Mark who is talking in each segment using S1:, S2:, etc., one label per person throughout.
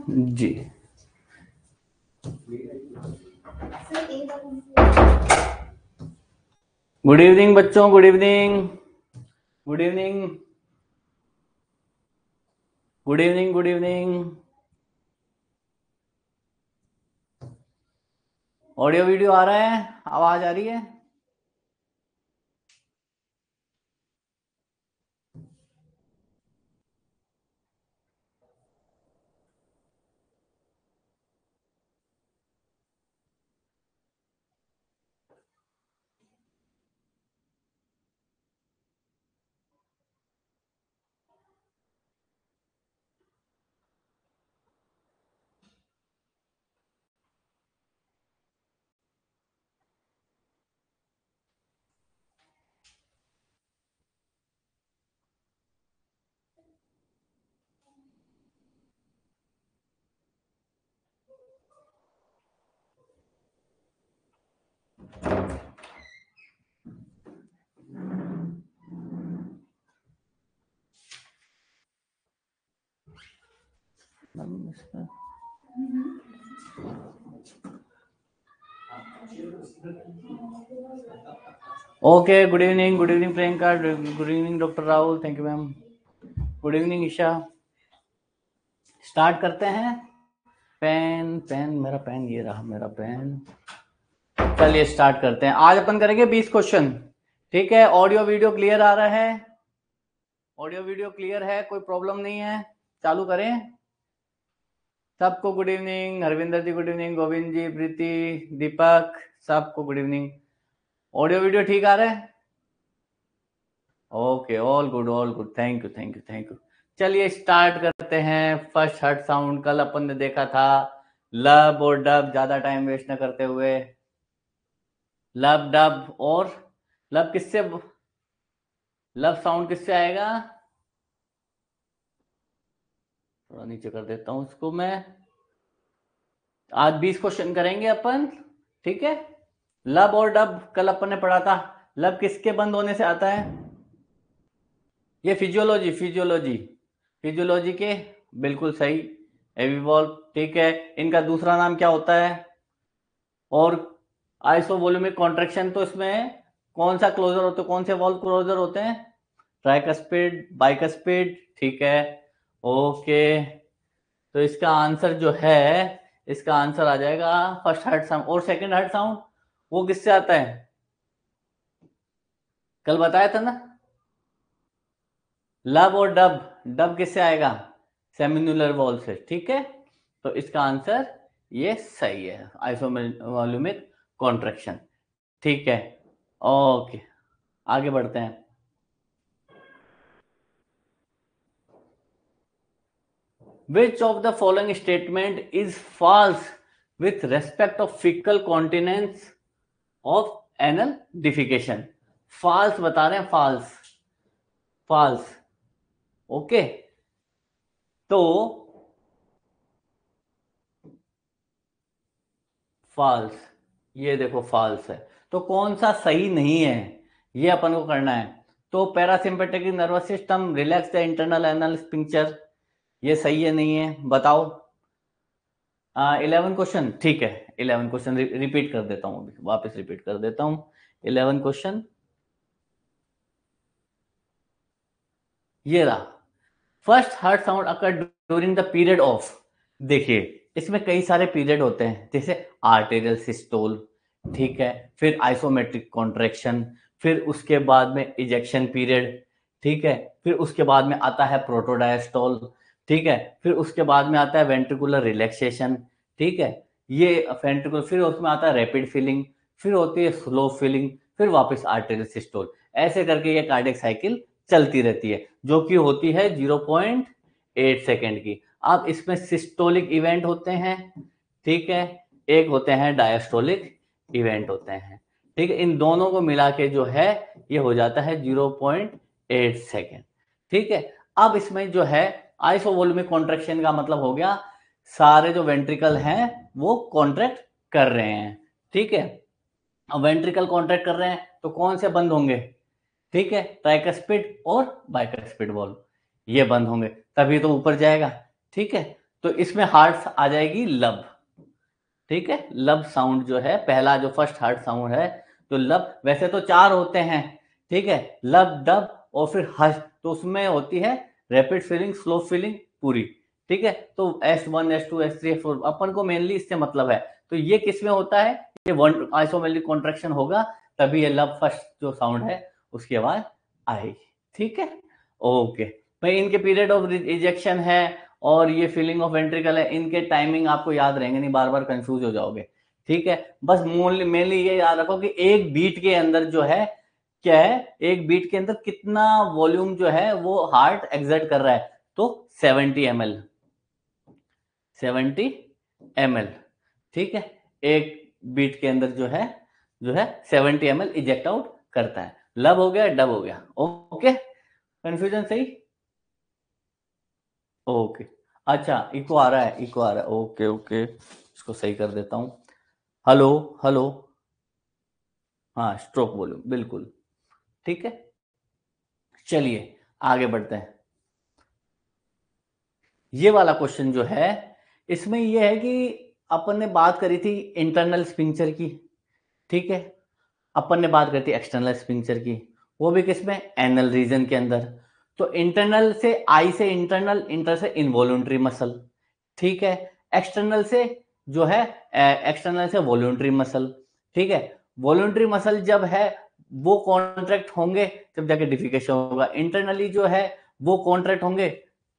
S1: जी। Good evening बच्चों, good evening, good evening, good evening, good evening. Audio video आ रहा है, आवाज आ रही है? Okay, good evening Priyanka, good evening doctor Rahul, thank you ma'am, good evening Isha. Start करते हैं। पेन मेरा पेन, ये रहा मेरा पेन। चलिए स्टार्ट करते हैं। आज अपन करेंगे 20 क्वेश्चन। ठीक है, ऑडियो वीडियो क्लियर आ रहा है? ऑडियो वीडियो क्लियर है, कोई प्रॉब्लम नहीं है? चालू करें। सबको गुड इवनिंग, हरविंदर जी गुड इवनिंग, गोविंद जी, प्रीति, दीपक, सबको गुड इवनिंग। ऑडियो वीडियो ठीक आ रहा है? Okay, all good, thank you, thank you, thank you. चलिए स्टार्ट करते हैं। फर्स्ट हर्ट साउंड कल अपन ने देखा था, लब और डब। ज्यादा टाइम वेस्ट न करते हुए, लब डब और लब किससे, लब साउंड किससे आएगा? थोड़ा नीचे कर देता हूं इसको मैं। आज 20 क्वेश्चन करेंगे अपन। ठीक है, लब और डब कल अपन ने पढ़ा था। लब किसके बंद होने से आता है? ये फिजियोलॉजी के, बिल्कुल सही, एविवॉल्व। ठीक है, इनका दूसरा नाम क्या होता है? और आइसोवोल्यूमिक कॉन्ट्रैक्शन, तो इसमें कौन सा क्लोजर होता है, कौन से वॉल्व क्लोजर होते हैं? Tricuspid, bicuspid. ठीक है, ओके। तो इसका आंसर जो है, इसका आंसर आ जाएगा फर्स्ट हार्ट साउंड। और सेकंड हार्ट साउंड वो किससे आता है? कल बताया था ना, लब और डब। डब किससे आएगा? सेमिनुलर वॉल से। ठीक है, तो इसका आंसर ये सही है, आइसोवोल्यूमिक कॉन्ट्रैक्शन। ठीक है, ओके, आगे बढ़ते हैं। Which of the following statement is false with respect of fecal continence of anal defecation? false बता रहे हैं, false, false। ओके, तो false, ये देखो false है। तो कौन सा सही नहीं है, ये अपन को करना है। तो parasympathetic nervous system relax the internal anal sphincter, ये सही है नहीं है, बताओ। 11 क्वेश्चन, ठीक है। 11 क्वेश्चन रिपीट कर देता हूँ, अभी वापस रिपीट कर देता हूँ। 11 क्वेश्चन ये रहा। First heart sound occur during the period of, देखिए इसमें कई सारे पीरियड होते हैं, जैसे आर्टेरियल सिस्टोल, ठीक है, फिर आइसोमेट्रिक कॉन्ट्रैक्शन, फिर उसके बाद में इजेक्शन पीरियड, ठीक है, फिर उसके बाद में आता है प्रोटोडायस्टोल, ठीक है, फिर उसके बाद में आता है वेंट्रिकुलर रिलैक्सेशन, ठीक है, ये वेंट्रिकुलर, फिर उसमें आता है रैपिड फीलिंग, फिर होती है स्लो फीलिंग, फिर वापस आर्टेरियल सिस्टोल। ऐसे करके ये कार्डियक साइकिल चलती रहती है, जो कि होती है 0.8 सेकेंड की। अब इसमें सिस्टोलिक इवेंट होते हैं, ठीक है, एक होते हैं डायस्टोलिक इवेंट होते हैं, ठीक है। इन दोनों को मिला के जो है ये हो जाता है 0.8 सेकेंड, ठीक है। अब इसमें जो है आइसोवोल्यूमिक कॉन्ट्रैक्शन का मतलब हो गया सारे जो वेंट्रिकल हैं वो कॉन्ट्रैक्ट कर रहे हैं, ठीक है। अब वेंट्रिकल कॉन्ट्रैक्ट कर रहे हैं तो कौन से बंद होंगे? ठीक है, ट्राइकस्पिड और बाइकस्पिड वॉल्व, ये बंद होंगे, तभी तो ऊपर जाएगा, ठीक है। तो इसमें हार्ट आ जाएगी लब, ठीक है। लब साउंड जो है पहला, जो फर्स्ट हार्ट साउंड है, तो लब, वैसे तो 4 होते हैं, ठीक है, लब, डब और फिर हश, तो उसमें होती है रैपिड फीलिंग, स्लो फीलिंग, पूरी, ठीक है। तो S1 S2 S3 S4 अपन को मेनली इससे मतलब है। तो ये किस में होता है, ये वन आइसोमेलिक कॉन्ट्रैक्शन होगा, तभी ये लब फर्स्ट जो साउंड है उसकी आवाज आएगी, ठीक है। ओके भाई, इनके पीरियड ऑफ इजेक्शन है और ये फीलिंग ऑफ वेंट्रिकल है, इनके टाइमिंग आपको याद रहेंगे नहीं, बार बार कंफ्यूज हो जाओगे, ठीक है। बस मेनली ये याद रखो कि एक बीट के अंदर जो है क्या है, एक बीट के अंदर कितना वॉल्यूम जो है वो हार्ट एक्सर्ट कर रहा है, तो 70 ml, 70 ml, ठीक है। एक बीट के अंदर जो है 70 ml इजेक्ट आउट करता है। लब हो गया, डब हो गया, ओके, कंफ्यूजन सही, ओके। अच्छा, इको आ रहा है, इको आ रहा है, ओके ओके, इसको सही कर देता हूं। हेलो हेलो, हाँ, स्ट्रोक वॉल्यूम, बिल्कुल, ठीक है। चलिए आगे बढ़ते हैं। ये वाला क्वेश्चन जो है, इसमें ये है कि अपन ने बात करी थी इंटरनल स्पिंचर की, ठीक है, अपन ने बात करी थी एक्सटर्नल स्पिंचर की, वो भी किसमें, एनल रीजन के अंदर। तो इंटरनल से आई से इंटरनल, इंटर से इनवॉल्यूंटरी मसल, ठीक है। एक्सटर्नल से जो है एक्सटर्नल से वॉल्यूंटरी मसल, ठीक है। वॉल्यूंटरी मसल जब है वो कॉन्ट्रैक्ट होंगे जब जाके डिफिकेशन होगा, इंटरनली जो है वो कॉन्ट्रैक्ट होंगे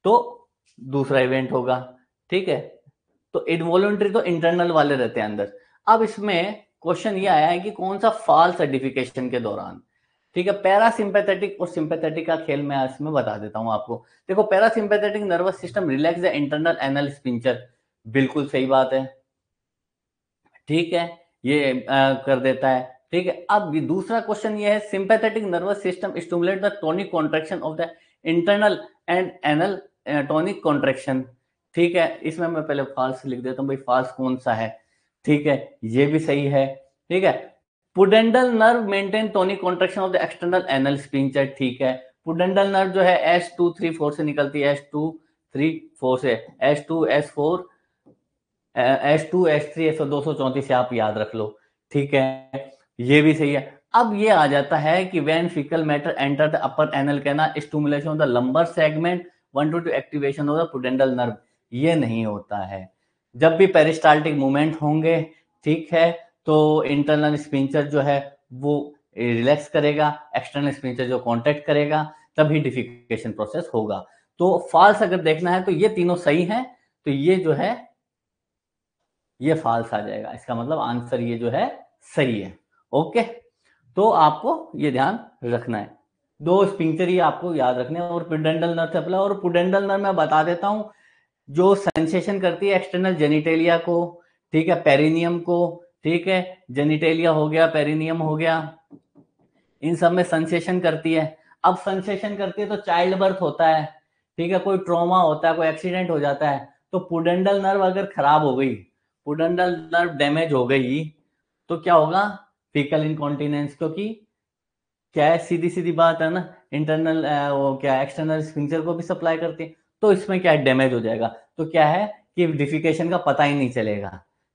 S1: तो दूसरा इवेंट होगा, ठीक है। तो इनवॉल्यूंटरी तो इंटरनल वाले रहते हैं अंदर। अब इसमें क्वेश्चन ये आया है कि कौन सा फॉल सर्टिफिकेशन के दौरान, ठीक है। पैरासिम्पैथेटिक और सिंपैथेटिक का खेल मैं इसमें बता देता हूं आपको। देखो, parasympathetic nervous system relax the internal anal sphincter, बिल्कुल सही बात है, ठीक है, ये कर देता है, ठीक है। अब दूसरा क्वेश्चन ये है, sympathetic nervous system stimulate the tonic contraction of the internal and anal tonic contraction, ठीक है। इसमें मैं पहले फॉल्स लिख देता हूं भाई, फॉल्स कौन सा है, ठीक है, ये भी सही है, ठीक है। Pudendal nerve maintain tonic contraction of the external anal sphincter, ठीक है। पुडेंडल नर्व जो है S2 3 4 से निकलती है, S2 3 4 से, S2 S4 S2 S3 S234 से आप याद रख लो, ठीक है, ये भी सही है। अब ये आ जाता है कि when faecal matter enter the upper anal canal, stimulation of the lumbar segment 1 to 2 activation of the pudendal nerve, ये नहीं होता है। जब भी पेरिस्टाल्टिक मूवमेंट होंगे, ठीक है, तो इंटरनल स्पिंचर जो है वो रिलैक्स करेगा, एक्सटर्नल स्पिंचर जो कॉन्ट्रैक्ट करेगा, तभी डिफिकेशन प्रोसेस होगा। तो फॉल्स अगर देखना है तो ये तीनों सही है, तो ये जो है ये फॉल्स आ जाएगा, इसका मतलब आंसर ये जो है सही है, ओके। तो आपको ये ध्यान रखना है, दो स्पिंक्टर ही आपको याद रखने हैं, और पुडेंडल नर्व से, और पुडेंडल नर्व मैं बता देता हूं, जो सेंसेशन करती है एक्सटर्नल जेनिटेलिया को, ठीक है, पेरिनियम को, ठीक है, जेनिटेलिया हो गया, पेरिनियम हो गया, इन सब में सेंसेशन करती है। अब सेंसेशन करती है तो चाइल्ड बर्थ होता है, ठीक है, कोई ट्रॉमा होता है, कोई एक्सीडेंट हो जाता है, तो पुडेंडल नर्व अगर खराब हो गई, पुडेंडल नर्व डैमेज हो गई, तो क्या होगा, फीकल इनकॉन्टिनेंस, क्योंकि क्या है, सीधी सीधी बात है ना, इंटरनल वो क्या एक्सटर्नल स्फिंक्टर को भी सप्लाई करती है, तो इसमें क्या है, डैमेज हो जाएगा, तो क्या है कि डिफिकेशन का पता ही नहीं चलेगा,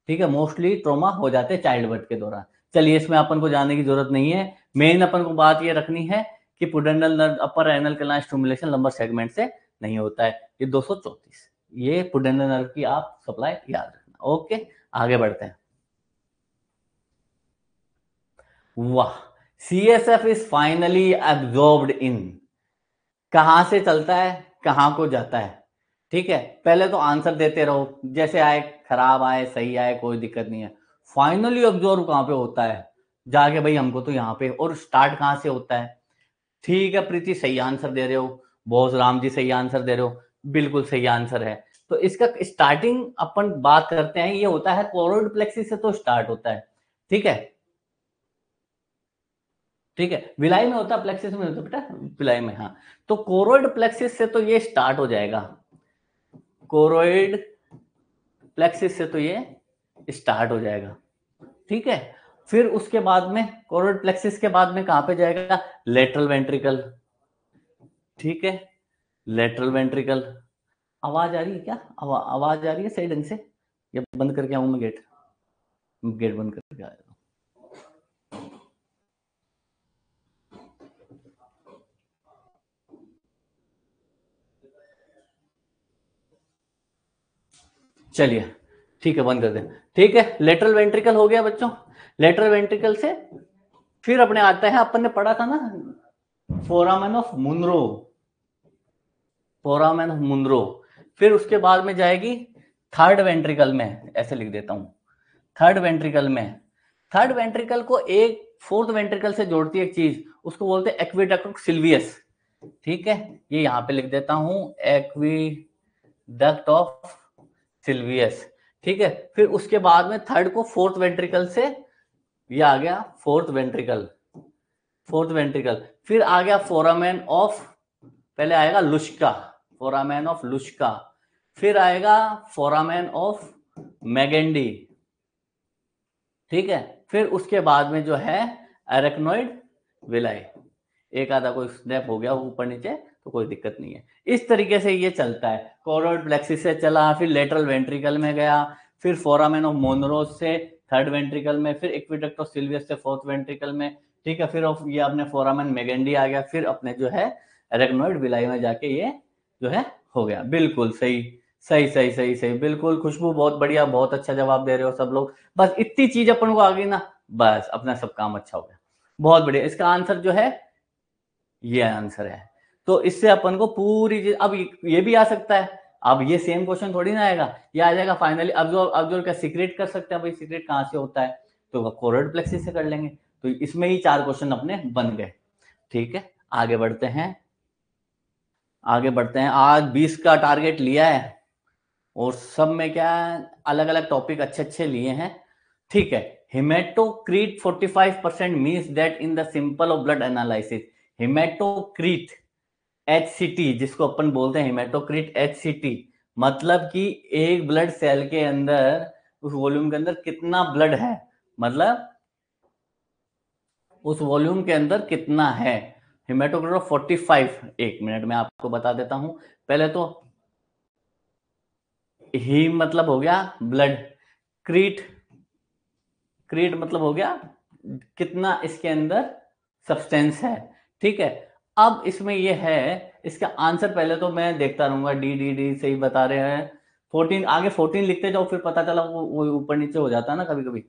S1: ठीक है। मोस्टली ट्रोमा हो जाते हैं चाइल्ड बर्थ के दौरान। चलिए, इसमें अपन को जानने की जरूरत नहीं है, मेन अपन को बात ये रखनी है कि pudendal nerve upper anal canal stimulation lumbar segment से नहीं होता है। ये 234, ये पुडेंडल नर्व की आप सप्लाई याद रखना, ओके। आगे बढ़ते हैं। वाह, CSF इज फाइनली एब्जॉर्ब्ड इन, कहां से चलता है, कहां को जाता है, ठीक है। पहले तो आंसर देते रहो, जैसे आए, खराब आए, सही आए, कोई दिक्कत नहीं है। फाइनली ऑब्जॉर्व कहां पे होता है, जाके भाई हमको तो यहाँ पे, और स्टार्ट कहां से होता है, ठीक है। प्रीति सही आंसर दे रहे हो, बोस राम जी सही आंसर दे रहे हो, बिल्कुल सही आंसर है। तो इसका स्टार्टिंग अपन बात करते हैं, ये होता है कोरोइड प्लेक्सिस से तो स्टार्ट होता है, ठीक है, ठीक है। विलाई में होता है, प्लेक्सिस में होता है बेटा, विलाई में, हाँ। तो कोरोइड प्लेक्सिस से तो ये स्टार्ट हो जाएगा, कोरोइड प्लेक्सिस से तो ये स्टार्ट हो जाएगा, ठीक है। फिर उसके बाद में, कोरोइड प्लेक्सिस के बाद में कहां पे जाएगा, लेटरल वेंट्रिकल, ठीक है, लेटरल वेंट्रिकल। आवाज आ रही है क्या? आवाज आ रही है सही ढंग से? या बंद करके आऊं मैं गेट? गेट बंद करके आया हूं। चलिए ठीक है, बंद कर दें। ठीक है, लेटरल वेंट्रिकल हो गया बच्चों। लेटरल वेंट्रिकल से फिर अपने आता है, अपन ने पढ़ा था ना, foramen of Monro. Foramen of Monro. फिर उसके बाद में जाएगी थर्ड वेंट्रिकल में, ऐसे लिख देता हूं, थर्ड वेंट्रिकल में। थर्ड वेंट्रिकल को एक फोर्थ वेंट्रिकल से जोड़ती है एक चीज, उसको बोलते हैं एक्विडक्ट सिल्वियस। ठीक है, ये यहां पे लिख देता हूं, एक्विडक्ट ऑफ सिल्वियस। ठीक है, फिर उसके बाद में थर्ड को फोर्थ वेंट्रिकल से, ये आ गया फोर्थ वेंट्रिकल। फोर्थ वेंट्रिकल फिर आ गया फोरामेन ऑफ, पहले आएगा लुश्का, फोरामेन ऑफ लुश्का। फिर आएगा फोरामेन ऑफ मैगेंडी। ठीक है, फिर उसके बाद में जो है एरेक्नोइड विलाई। एक आधा कोई स्नैप हो गया ऊपर नीचे तो कोई दिक्कत नहीं है। इस तरीके से ये चलता है। कोरोइड प्लेक्सिस से चला, फिर लेटरल वेंट्रिकल में गया, फिर फोरामेन ऑफ मोनरोज से थर्ड वेंट्रिकल में, फिर एक्विडक्ट ऑफ सिल्वियस से फोर्थ वेंट्रिकल में। ठीक है, फिर ये अपने फोरामेन मेगेंडी आ गया, फिर अपने जो है एरेक्नोइड विलाई में जाके ये जो है हो गया। बिल्कुल सही सही सही सही सही, बिल्कुल। खुशबू बहुत बढ़िया, बहुत अच्छा जवाब दे रहे हो सब लोग। बस इतनी चीज अपन को आ गई ना, बस अपना सब काम अच्छा हो गया। बहुत बढ़िया, इसका आंसर जो है ये आंसर है। तो इससे अपन को पूरी चीज, अब ये भी आ सकता है। अब ये सेम क्वेश्चन थोड़ी ना आएगा, ये आ जाएगा फाइनली अब्जॉर्ब क्या सीक्रेट कर सकते हैं भाई, सीक्रेट कहां से होता है? तो कोरोइड प्लेक्सिस से कर लेंगे। तो इसमें ही 4 क्वेश्चन अपने बन गए। ठीक है, आगे बढ़ते हैं, आगे बढ़ते हैं। आज 20 का टारगेट लिया है और सब में क्या अलग अलग टॉपिक अच्छे अच्छे लिए हैं। ठीक है, haematocrit 45% means that in the simple of blood analysis, haematocrit HCT जिसको अपन बोलते हैं हेमेटोक्रीट HCT, मतलब कि एक ब्लड सेल के अंदर, उस वॉल्यूम के अंदर कितना ब्लड है, मतलब उस वॉल्यूम के अंदर कितना है। हेमेटोक्रीट ऑफ 45, एक मिनट में आपको बता देता हूं। पहले तो हीम मतलब हो गया ब्लड, क्रीट, क्रीट मतलब हो गया कितना इसके अंदर सब्सटेंस है। ठीक है, अब इसमें ये है, इसका आंसर पहले तो मैं देखता रहूंगा, डी डी डी सही बता रहे हैं। 14 आगे 14 लिखते जाओ, फिर पता चला वो ऊपर नीचे हो जाता है ना कभी कभी।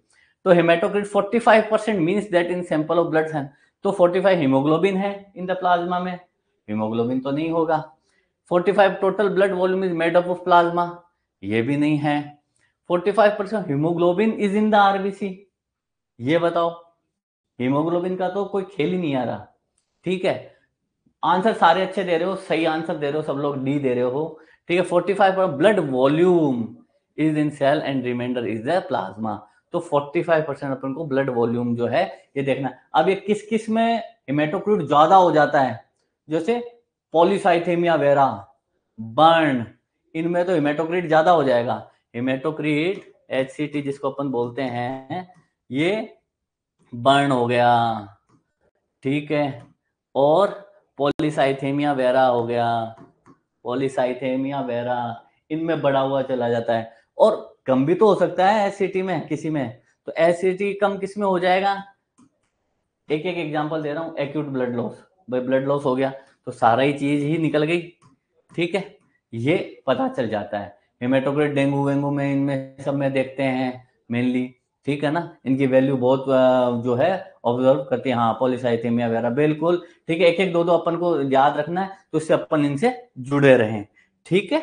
S1: तो haematocrit 45% means that in sample of blood है, तो 45 हीमोग्लोबिन है इन द प्लाज्मा में, हीमोग्लोबिन तो नहीं होगा। 45 total blood volume is made up of plasma, ये भी नहीं है। 45% haemoglobin is in the RBC, ये बताओ। हीमोग्लोबिन का तो कोई खेल ही नहीं आ रहा। ठीक है, आंसर सारे अच्छे दे रहे हो, सही आंसर दे रहे हो सब लोग, डी दे रहे हो। ठीक है, 45 blood volume is in cell and reminder is the plasma. तो 45% अपन को ब्लड वॉल्यूम जो है ये देखना। अब ये किस किस में हेमेटोक्रिट ज्यादा हो जाता है, जैसे पॉलीसाइथेमिया वेरा, बर्न, इनमें तो हेमेटोक्रिट ज्यादा हो जाएगा। हेमेटोक्रिट HCT जिसको अपन बोलते हैं, ये बर्न हो गया। ठीक है, और पॉलीसाइथेमिया वेरा हो गया, पॉलीसाइथेमिया वेरा, इनमें बढ़ा हुआ चला जाता है। और कम भी तो हो सकता है एससीटी में किसी में, तो एससीटी कम किस में हो जाएगा? एक एक एग्जांपल दे रहा हूं, एक्यूट ब्लड लॉस, भाई ब्लड लॉस हो गया तो सारा ही चीज ही निकल गई। ठीक है, ये पता चल जाता है। हेमेटोक्रिट डेंगू वेंगू में, इनमें सब में देखते हैं मेनली। ठीक है ना, इनकी वैल्यू बहुत जो है ऑब्जर्व करती है। हाँ, पॉलीसाइथेमिया वगैरह, बिल्कुल ठीक है। एक एक दो दो अपन को याद रखना है, तो इससे अपन इनसे जुड़े रहें। ठीक है,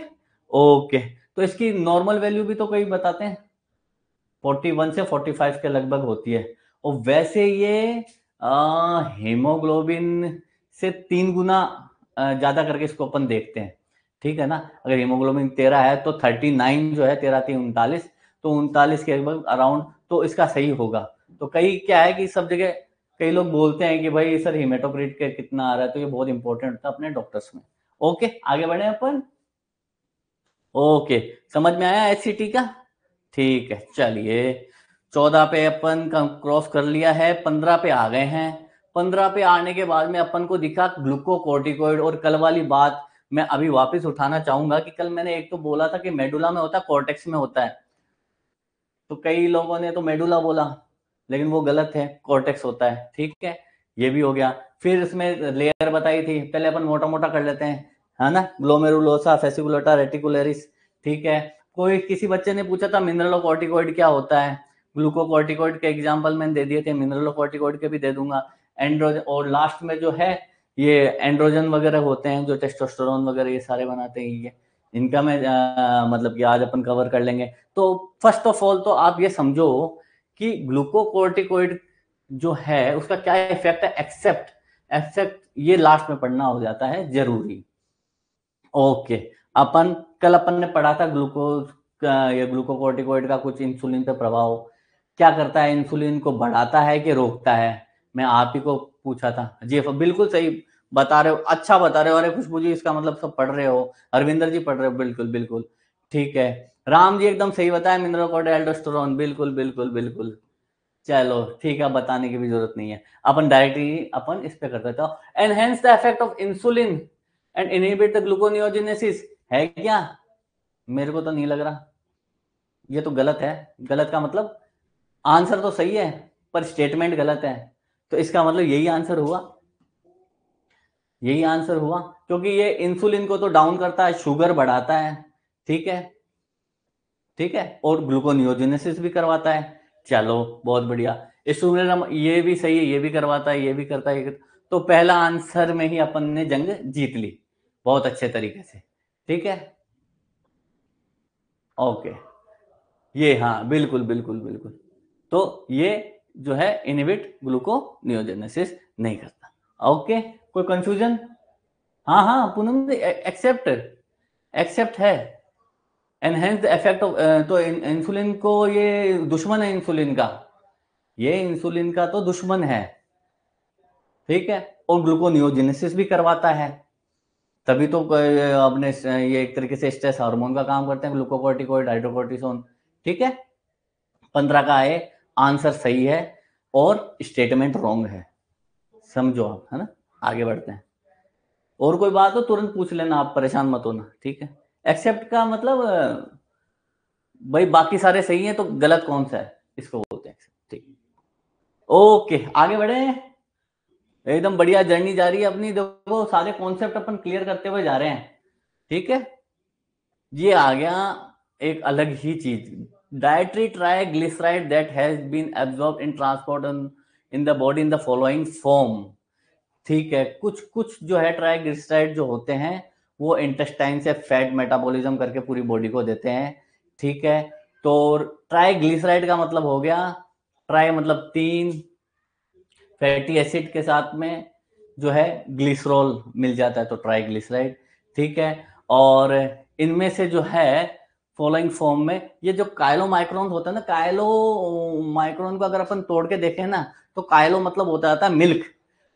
S1: ओके। तो इसकी नॉर्मल वैल्यू भी तो कई बताते हैं 41 से 45 के लगभग होती है। और वैसे ये हीमोग्लोबिन से 3 गुना ज्यादा करके इसको अपन देखते हैं। ठीक है ना, अगर हीमोग्लोबिन 13 है तो 39 जो है, 13×3 = 39, तो 39 के लगभग अराउंड, तो इसका सही होगा। तो कई क्या है कि सब जगह कई लोग बोलते हैं कि भाई सर हेमेटोक्रिट के कितना आ रहा है, तो ये बहुत इंपॉर्टेंट होता है अपने डॉक्टर्स में। ओके, आगे बढ़े अपन। ओके, समझ में आया HCT का? ठीक है, चलिए 14 पे अपन क्रॉस कर लिया है, 15 पे आ गए हैं। 15 पे आने के बाद में अपन को दिखा ग्लूकोकोर्टिकोइड, और कल वाली बात मैं अभी वापस उठाना चाहूंगा कि कल मैंने एक तो बोला था कि मेडुला में होता है, कॉर्टेक्स में होता है, तो कई लोगों ने तो मेडुला बोला, लेकिन वो गलत है, कॉर्टेक्स होता है। ठीक है, ये भी हो गया। फिर इसमें लेयर बताई थी, पहले अपन मोटा मोटा कर लेते हैं, है ना। Glomerulosa, fasciculata, reticularis. ठीक है, कोई किसी बच्चे ने पूछा था मिनरलोकॉर्टिकॉइड क्या होता है, ग्लूकोकॉर्टिकॉइड के एग्जाम्पल मैंने दे दिए थे, मिनरलोकॉर्टिकॉइड के भी दे दूंगा। एंड्रोजन, और लास्ट में जो है ये एंड्रोजन वगैरह होते हैं जो टेस्टोस्टेरोन वगैरह ये सारे बनाते हैं, ये इनका मैं मतलब कि आज अपन कवर कर लेंगे। तो फर्स्ट ऑफ ऑल तो आप ये समझो कि ग्लूकोकॉर्टिकॉइड जो है उसका क्या इफेक्ट है, एक्सेप्ट एक्सेप्ट ये लास्ट में पढ़ना हो जाता है जरूरी। ओके, कल अपन ने पढ़ा था ग्लूकोज या ग्लूकोकॉर्टिकॉइड का कुछ इंसुलिन पे प्रभाव, क्या करता है, इंसुलिन को बढ़ाता है कि रोकता है। मैं आप ही को पूछा था जी, बिल्कुल सही बता रहे हो, अच्छा बता रहे हो। अरे खुशबू जी, इसका मतलब सब पढ़ रहे हो, हरविंदर जी पढ़ रहे हो, बिल्कुल बिल्कुल ठीक है। राम जी एकदम सही बताया, मिनरल एल्डोस्टेरोन, बिल्कुल बिल्कुल बिल्कुल। चलो ठीक है, बताने की भी जरूरत नहीं है, अपन डायरेक्टली अपन इस पे कर देते हो। Enhance the effect of insulin and inhibit the gluconeogenesis, है क्या? मेरे को तो नहीं लग रहा, ये तो गलत है। गलत का मतलब आंसर तो सही है पर स्टेटमेंट गलत है, तो इसका मतलब यही आंसर हुआ, यही आंसर हुआ, क्योंकि ये इंसुलिन को तो डाउन करता है, शुगर बढ़ाता है। ठीक है, ठीक है, और ग्लूकोनियोजेनेसिस भी करवाता है। चलो बहुत बढ़िया, इंसुलिन ये भी सही है, ये भी करवाता है, ये भी करता है, तो पहला आंसर में ही अपन ने जंग जीत ली बहुत अच्छे तरीके से। ठीक है, ओके, ये हाँ बिल्कुल बिल्कुल बिल्कुल, तो ये जो है इनहिबिट ग्लूकोनियोजेनेसिस नहीं करता। ओके, कोई कंफ्यूजन? हाँ हाँ पूनम, एक्सेप्ट एक्सेप्ट है। एनहेंस द इफेक्ट ऑफ, तो इंसुलिन को ये दुश्मन है इंसुलिन का, ये इंसुलिन का तो दुश्मन है। ठीक है, और ग्लूकोनियोजेनेसिस भी करवाता है, तभी तो अपने ये एक तरीके से स्ट्रेस हार्मोन का काम करते हैं, ग्लूकोकॉर्टिकॉइड, हाइड्रोकोर्टिसोन। ठीक है, 15 का है आंसर सही है और स्टेटमेंट रॉन्ग है, समझो आप, है ना। आगे बढ़ते हैं, और कोई बात हो तुरंत पूछ लेना, आप परेशान मत होना। ठीक है, एक्सेप्ट का मतलब भाई बाकी सारे सही हैं तो गलत कौन सा है, इसको बोलते हैं accept। ठीक, ओके आगे बढ़े, एकदम बढ़िया जर्नी जा रही है अपनी, देखो सारे कॉन्सेप्ट अपन क्लियर करते हुए जा रहे हैं। ठीक है, ये आ गया एक अलग ही चीज, dietary triglyceride that has been absorb in transport in the body in the following form. ठीक है, कुछ कुछ जो है ट्राइग्लिसराइड जो होते हैं वो इंटेस्टाइन से फैट मेटाबॉलिज्म करके पूरी बॉडी को देते हैं। ठीक है, तो ट्राइग्लिसराइड का मतलब हो गया, ट्राई मतलब 3, फैटी एसिड के साथ में जो है ग्लिसरॉल मिल जाता है, तो ट्राइग्लिसराइड। ठीक है, और इनमें से जो है फॉलोइंग फॉर्म में ये जो काइलो माइक्रोन होता है ना, काइलो माइक्रोन को अगर अपन तोड़ के देखें ना, तो काइलो मतलब होता था मिल्क।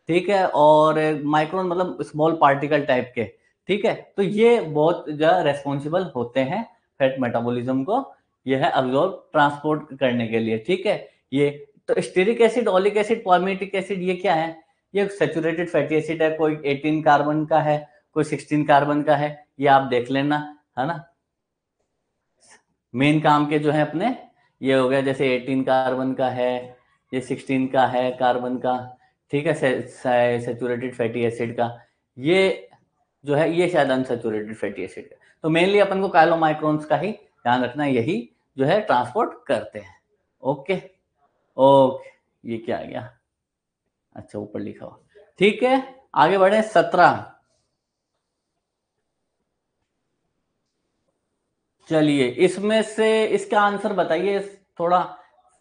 S1: ठीक है, और माइक्रोन मतलब स्मॉल पार्टिकल टाइप के। ठीक है, तो ये बहुत ज्यादा रेस्पॉन्सिबल होते हैं फैट मेटाबॉलिज्म को, ये है अब्जॉर्ब ट्रांसपोर्ट करने के लिए। ठीक है, ये तो stearic acid, oleic acid, palmitic acid, ये क्या है? ये सैचुरेटेड फैटी एसिड है, कोई 18 कार्बन का है, कोई 16 कार्बन का है, ये आप देख लेना, है ना। मेन काम के जो है अपने ये हो गया, जैसे 18 कार्बन का है, ये 16 का है कार्बन का। ठीक है, सैचुरेटेड फैटी एसिड का, ये जो है ये शायद अनसैचुरेटेड फैटी एसिड का। तो मेनली अपन को काइलोमाइक्रोन्स का ही ध्यान रखना है, यही जो है ट्रांसपोर्ट करते हैं। ओके, ओके, ये क्या आ गया, अच्छा ऊपर लिखा हुआ। ठीक है, आगे बढ़े 17। चलिए इसमें से इसका आंसर बताइए, थोड़ा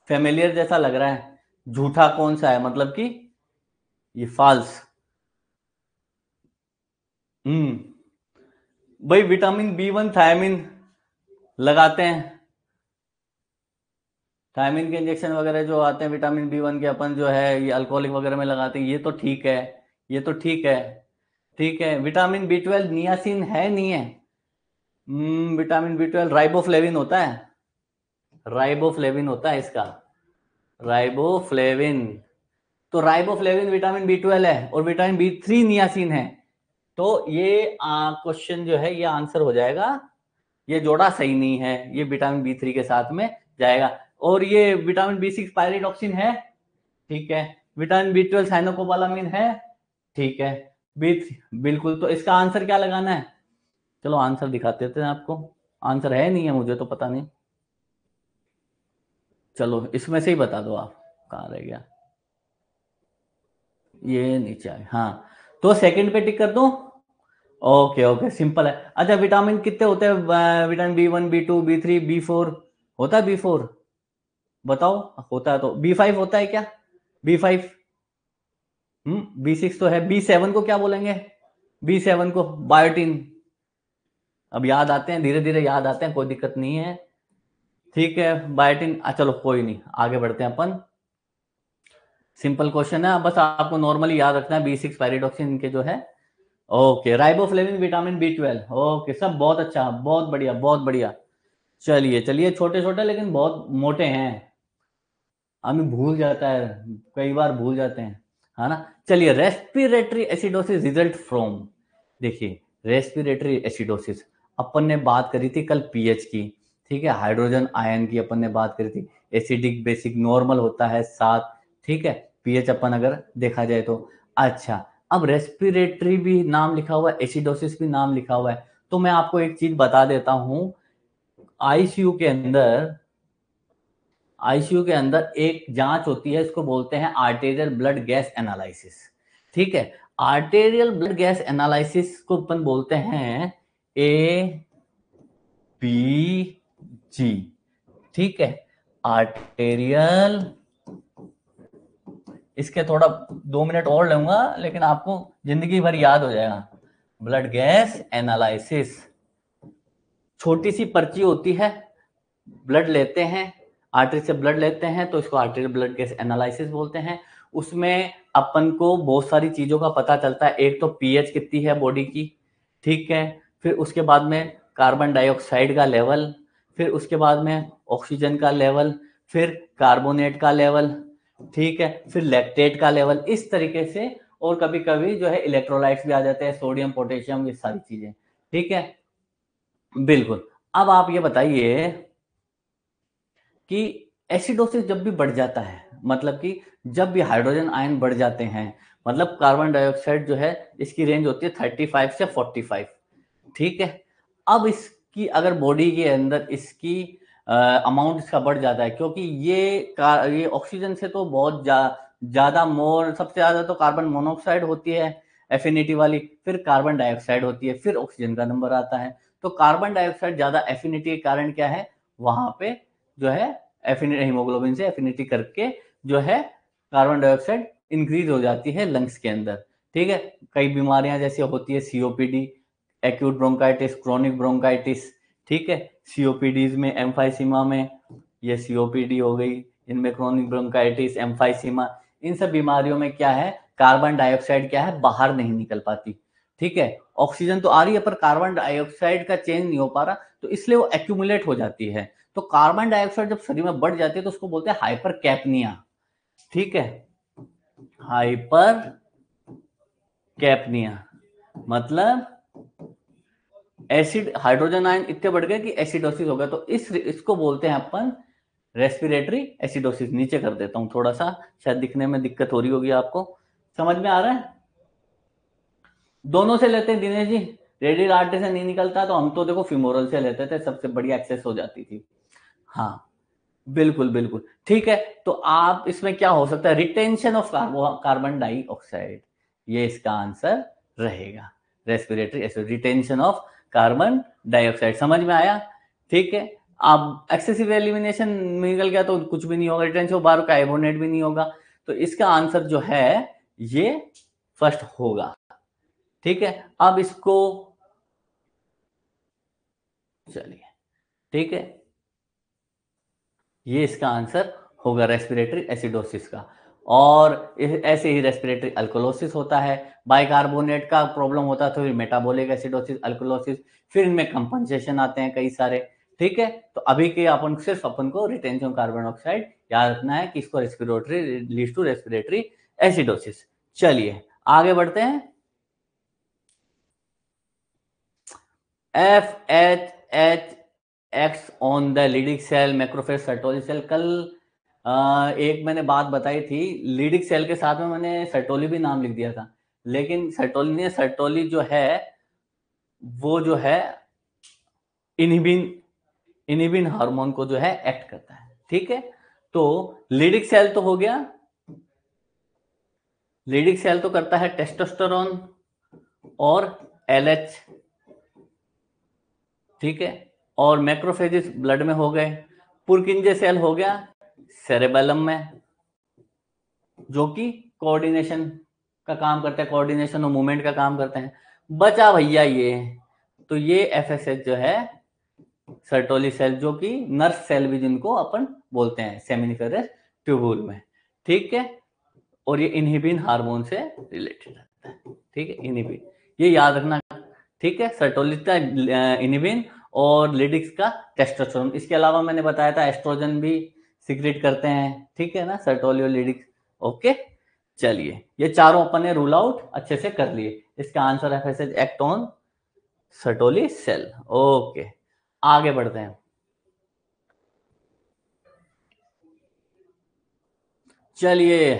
S1: फेमिलियर जैसा लग रहा है, झूठा कौन सा है, मतलब कि ये फॉल्स। भाई विटामिन B1 थायमिन लगाते हैं, थायमिन के इंजेक्शन वगैरह जो आते हैं विटामिन B1 के, अपन जो है ये अल्कोहलिक वगैरह में लगाते हैं, ये तो ठीक है, ये तो ठीक है। ठीक है, विटामिन B12 नियासिन है नहीं है? विटामिन B12 राइबोफ्लेविन होता है, राइबोफ्लेविन होता है इसका, राइबोफ्लेविन। तो राइबोफ्लेविन विटामिन B12 है और विटामिन B3 नियासिन है, तो ये क्वेश्चन जो है ये आंसर हो जाएगा, ये जोड़ा सही नहीं है, ये विटामिन B3 के साथ में जाएगा। और ये विटामिन B6 पायरिडॉक्सिन है, ठीक है, विटामिन B12 साइनोकोबालामिन है, ठीक है, B3 बिल्कुल। तो इसका आंसर क्या लगाना है? चलो आंसर दिखाते थे आपको, आंसर है नहीं है मुझे तो पता नहीं, चलो इसमें से ही बता दो आप, कहाँ रह गया, ये नीचे आए, हाँ। तो सेकंड पे टिक कर दूं? ओके ओके, सिंपल है। अच्छा विटामिन कितने होते हैं? Vitamin B1 B2 B3 B4 होता है? B4 बताओ, होता है तो B5 होता है क्या? B5, B6 तो है, B7 को क्या बोलेंगे? B7 को बायोटीन। अब याद आते हैं, धीरे धीरे याद आते हैं, कोई दिक्कत नहीं है, ठीक है, बायोटीन। चलो कोई नहीं, आगे बढ़ते हैं अपन। सिंपल क्वेश्चन है, बस आपको नॉर्मली याद रखना है B6 पैरिडॉक्सिन के जो है। Okay, riboflavin vitamin B12, okay, सब बहुत अच्छा, बहुत बढ़िया बहुत बढ़िया। चलिए चलिए, छोटे छोटे लेकिन बहुत मोटे हैं, हमें भूल जाता है, कई बार भूल जाते हैं, है ना। चलिए, रेस्पिरेटरी एसिडोसिस रिजल्ट फ्रॉम, देखिए रेस्पिरेटरी एसिडोसिस अपन ने बात करी थी कल पीएच की, ठीक है, हाइड्रोजन आयन की अपन ने बात करी थी, एसिडिक बेसिक नॉर्मल होता है 7, ठीक है, पीएच अपन अगर देखा जाए तो। अच्छा, अब रेस्पिरेटरी भी नाम लिखा हुआ है, एसिडोसिस भी नाम लिखा हुआ है, तो मैं आपको एक चीज बता देता हूं, आईसीयू के अंदर, आईसीयू के अंदर एक जांच होती है, इसको बोलते हैं आर्टेरियल ब्लड गैस एनालिसिस, ठीक है। आर्टेरियल ब्लड गैस एनालिसिस को अपन बोलते हैं ABG, ठीक है, आर्टेरियल, इसके थोड़ा 2 मिनट और लूंगा लेकिन आपको जिंदगी भर याद हो जाएगा। ब्लड गैस एनालिसिस, छोटी सी पर्ची होती है, ब्लड लेते हैं, आर्टरी से ब्लड लेते हैं तो इसको आर्टेरियल ब्लड गैस एनालिसिस बोलते हैं। उसमें अपन को बहुत सारी चीजों का पता चलता है, एक तो पीएच कितनी है बॉडी की, ठीक है, फिर उसके बाद में कार्बन डाइऑक्साइड का लेवल, फिर उसके बाद में ऑक्सीजन का लेवल, फिर कार्बोनेट का लेवल, ठीक है, फिर लैक्टेट का लेवल, इस तरीके से। और कभी कभी जो है इलेक्ट्रोलाइट्स भी आ जाते हैं, सोडियम पोटेशियम, ये सारी चीजें, ठीक है, बिल्कुल। अब आप ये बताइए कि एसिडोसिस जब भी बढ़ जाता है, मतलब कि जब भी हाइड्रोजन आयन बढ़ जाते हैं, मतलब कार्बन डाइऑक्साइड जो है इसकी रेंज होती है 35 से 45, ठीक है। अब इसकी अगर बॉडी के अंदर इसकी अमाउंट इसका बढ़ जाता है, क्योंकि ये ऑक्सीजन से तो बहुत ज्यादा मोर, सबसे ज्यादा तो कार्बन मोनोऑक्साइड होती है एफिनिटी वाली, फिर कार्बन डाइऑक्साइड होती है, फिर ऑक्सीजन का नंबर आता है। तो कार्बन डाइऑक्साइड ज्यादा एफिनिटी के कारण क्या है, वहां पे जो है एफिनिटी, हीमोग्लोबिन से एफिनिटी करके जो है कार्बन डाइऑक्साइड इंक्रीज हो जाती है लंग्स के अंदर, ठीक है। कई बीमारियां जैसे होती है COPD, acute bronchitis, chronic bronchitis, ठीक है, सीओपीडीज में एम्फाइसीमा में, ये सीओपीडी हो गई, इनमें क्रोनिक ब्रोंकाइटिस, एम्फाइसीमा, इन सब बीमारियों में क्या है, कार्बन डाइऑक्साइड क्या है, बाहर नहीं निकल पाती, ठीक है। ऑक्सीजन तो आ रही है पर कार्बन डाइऑक्साइड का चेंज नहीं हो पा रहा, तो इसलिए वो एक्यूमुलेट हो जाती है। तो कार्बन डाइऑक्साइड जब शरीर में बढ़ जाती है तो उसको बोलते हैं हाइपर कैपनिया, ठीक है, हाइपर कैपनिया, मतलब एसिड, हाइड्रोजन आयन इतने बढ़ गए कि एसिडोसिस हो गया, तो इसको बोलते हैं अपन रेस्पिरेटरी एसिडोसिस। नीचे कर देता हूं थोड़ा सा, शायद दिखने में दिक्कत हो रही होगी आपको, समझ में आ रहा है? दोनों से लेते हैं दिनेश जी, रेडियल आर्टरी से नहीं निकलता तो हम तो देखो फिमोरल से लेते थे, सबसे बढ़िया एक्सेस हो जाती थी। हाँ बिल्कुल बिल्कुल, ठीक है। तो आप इसमें क्या हो सकता है, रिटेंशन ऑफ कार्बन डाइऑक्साइड, ये इसका आंसर रहेगा, respiratory acid, retention of carbon dioxide, समझ में आया? ठीक है। अब एक्सेसिव एलिमिनेशन निकल गया तो कुछ भी नहीं होगा, रिटेंशन ऑफ बाइकार्बोनेट भी नहीं होगा, तो इसका आंसर जो है ये फर्स्ट होगा, ठीक है। अब इसको, चलिए, ठीक है, ये इसका आंसर होगा रेस्पिरेटरी एसिडोसिस का। और ऐसे ही रेस्पिरेटरी अल्कोलोसिस होता है, बाइकार्बोनेट का प्रॉब्लम होता है तो फिर मेटाबॉलिक एसिडोसिस, अल्कोलोसिस, फिर इनमें कंपनसेशन आते हैं कई सारे, ठीक है। तो अभी के अपन सिर्फ अपन को रिटेंशन कार्बन डाइऑक्साइड याद रखना है कि इसको respiratory leads to respiratory acidosis. चलिए आगे बढ़ते हैं। FHH on the leading cell macrophage sertoli cell. कल एक मैंने बात बताई थी, लीडिंग सेल के साथ में मैंने सर्टोली भी नाम लिख दिया था, लेकिन सर्टोली जो है वो जो है इनहिबिन हार्मोन को जो है एक्ट करता है। ठीक है, तो लीडिंग सेल तो हो गया, लीडिंग सेल तो करता है टेस्टोस्टेरोन और LH। ठीक है, और मैक्रोफेजेस ब्लड में हो गए। पुरकिंजे सेल हो गया सेरेबेलम में, जो कि कोऑर्डिनेशन का काम करते हैं, कोऑर्डिनेशन और मूवमेंट का काम करते हैं। बचा भैया ये, तो ये FSH जो है सर्टोली सेल, जो कि नर्व सेल भी जिनको अपन बोलते हैं सेमिनिफेरस ट्यूबुल में। ठीक है, और ये इनहिबिन हार्मोन से रिलेटेड रहता है। ठीक है, इनहिबिन, ये याद रखना। ठीक है, सर्टोलिस का इनहिबिन और लिडिक्स का टेस्टोस्टेरोन। इसके अलावा मैंने बताया था एस्ट्रोजन भी सिक्रेट करते हैं। ठीक है ना, सर्टोली और लिडिक्स। ओके, चलिए ये चारों अपन ने रूल आउट अच्छे से कर लिए। इसका answer FSH act on sertoli cell. Okay, आगे बढ़ते हैं। चलिए,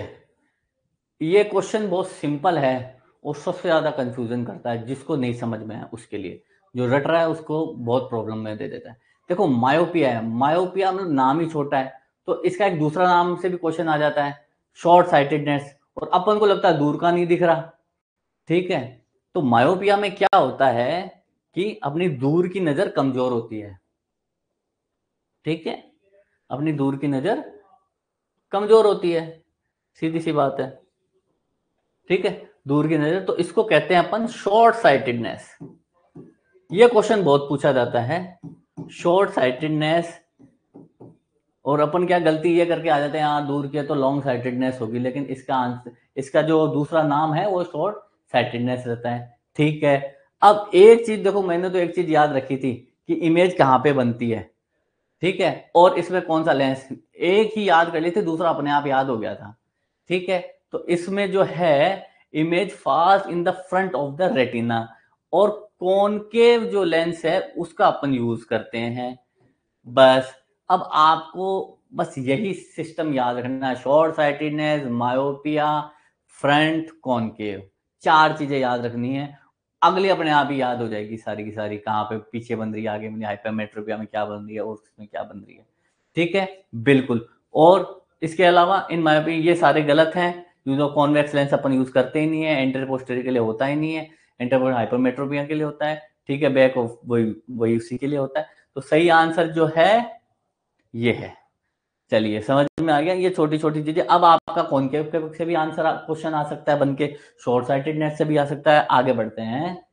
S1: ये क्वेश्चन बहुत सिंपल है और सबसे ज्यादा कंफ्यूजन करता है, जिसको नहीं समझ में है उसके लिए, जो रट रहा है उसको बहुत प्रॉब्लम में दे देता है। देखो, मायोपिया है, मायोपिया मतलब नाम ही छोटा है, तो इसका एक दूसरा नाम से भी क्वेश्चन आ जाता है, शॉर्ट साइटेडनेस, और अपन को लगता है दूर का नहीं दिख रहा। ठीक है, तो मायोपिया में क्या होता है कि अपनी दूर की नजर कमजोर होती है। ठीक है, अपनी दूर की नजर कमजोर होती है, सीधी सी बात है। ठीक है, दूर की नजर, तो इसको कहते हैं अपन शॉर्ट साइटेडनेस। ये क्वेश्चन बहुत पूछा जाता है, शॉर्ट साइटेडनेस, और अपन क्या गलती ये करके आ जाते हैं, हाँ दूर की है तो लॉन्ग साइटेडनेस होगी, लेकिन इसका आंसर, इसका जो दूसरा नाम है वो शॉर्ट साइटेडनेस रहता है। ठीक है, अब एक चीज देखो, मैंने तो एक चीज याद रखी थी कि इमेज कहाँ पे बनती है। ठीक है, और इसमें कौन सा लेंस, एक ही याद कर ली थी, दूसरा अपने आप याद हो गया था। ठीक है, तो इसमें जो है image fast in the front of the retina, और कॉनकेव जो लेंस है उसका अपन यूज करते हैं। बस, अब आपको बस यही सिस्टम याद रखना है, short sightedness, myopia, front, concave, चार चीजें याद रखनी है। अगली अपने आप ही याद हो जाएगी सारी की सारी, कहाँ पे पीछे बन रही है, आगे बन रही है, हाइपरमेट्रोपिया में क्या बन रही है और उसमें क्या बन रही है। ठीक है, बिल्कुल। और इसके अलावा इन मायोपिया ये सारे गलत हैं, use of convex lens upon use करते ही नहीं है, एंटर पोस्टेरियर के लिए होता ही नहीं है, एंटर हाइपरमेट्रोपिया के लिए होता है। ठीक है, बैक ऑफ वही वही उसी के लिए होता है। तो सही आंसर जो है ये है। चलिए, समझ में आ गया, ये छोटी छोटी चीजें। अब आपका कॉनकेव से भी आंसर क्वेश्चन आ सकता है बनके, शॉर्ट साइटेडनेस से भी आ सकता है। आगे बढ़ते हैं,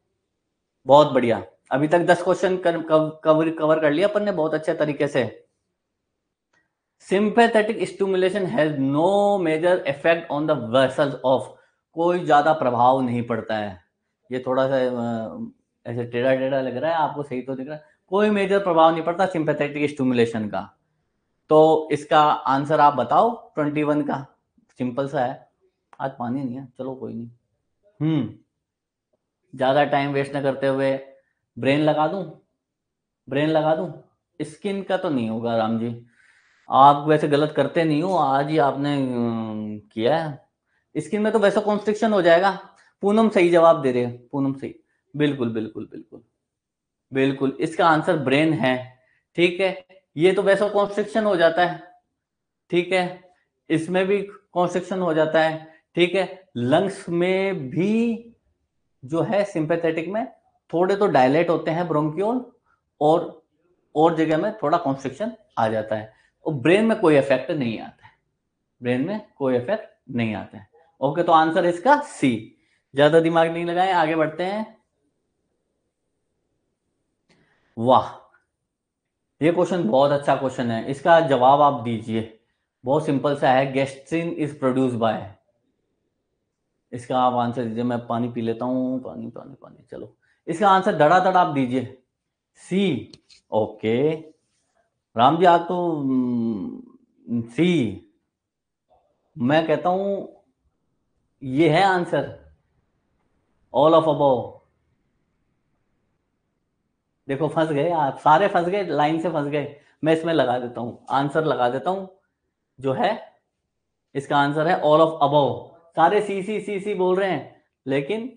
S1: बहुत बढ़िया, अभी तक 10 क्वेश्चन कवर कर लिया अपन ने बहुत अच्छे तरीके से। Sympathetic stimulation has no major effect on the vessels of, कोई ज्यादा प्रभाव नहीं पड़ता है। ये थोड़ा सा ऐसे टेढ़ा टेढ़ा लग रहा है आपको, सही तो दिख रहा है, कोई मेजर प्रभाव नहीं पड़ता सिंपैथेटिक स्टिमुलेशन का। तो इसका आंसर आप बताओ 21 का, सिंपल सा है। आज पानी नहीं है, चलो कोई नहीं। ज्यादा टाइम वेस्ट न करते हुए ब्रेन लगा दूं, ब्रेन लगा दूं। स्किन का तो नहीं होगा राम जी, आप वैसे गलत करते नहीं हो, आज ही आपने किया है। स्किन में तो वैसा कॉन्स्ट्रिक्शन हो जाएगा। पूनम सही जवाब दे रहे हैं, पूनम सही, बिल्कुल बिल्कुल बिल्कुल बिल्कुल, इसका आंसर ब्रेन है। ठीक है, ये तो वैसा कॉन्स्ट्रिक्शन हो जाता है। ठीक है, इसमें भी कॉन्स्ट्रिक्शन हो जाता है। ठीक है, लंग्स में भी जो है सिंपैथेटिक में थोड़े तो डायलेट होते हैं ब्रोंक्यूल, और जगह में थोड़ा कॉन्स्ट्रिक्शन आ जाता है, और ब्रेन में कोई इफेक्ट नहीं आता है, ब्रेन में कोई इफेक्ट नहीं आता है। ओके, तो आंसर इसका सी। ज्यादा दिमाग नहीं लगाए, आगे बढ़ते हैं। वाह, ये क्वेश्चन बहुत अच्छा क्वेश्चन है, इसका जवाब आप दीजिए। बहुत सिंपल सा है, गैस्ट्रिन इज प्रोड्यूस बाय, इसका आप आंसर दीजिए। मैं पानी पी लेता हूँ, पानी पानी पानी, चलो इसका आंसर धड़ाधड़ आप दीजिए। सी। ओके, राम जी आप तो सी, मैं कहता हूं ये है आंसर, ऑल ऑफ अबव। देखो फंस गए आप, सारे फंस गए, लाइन से फंस गए। मैं इसमें लगा देता हूँ, आंसर लगा देता हूँ, जो है इसका आंसर है ऑल ऑफ अबव। सारे सी सी सी सी बोल रहे हैं, लेकिन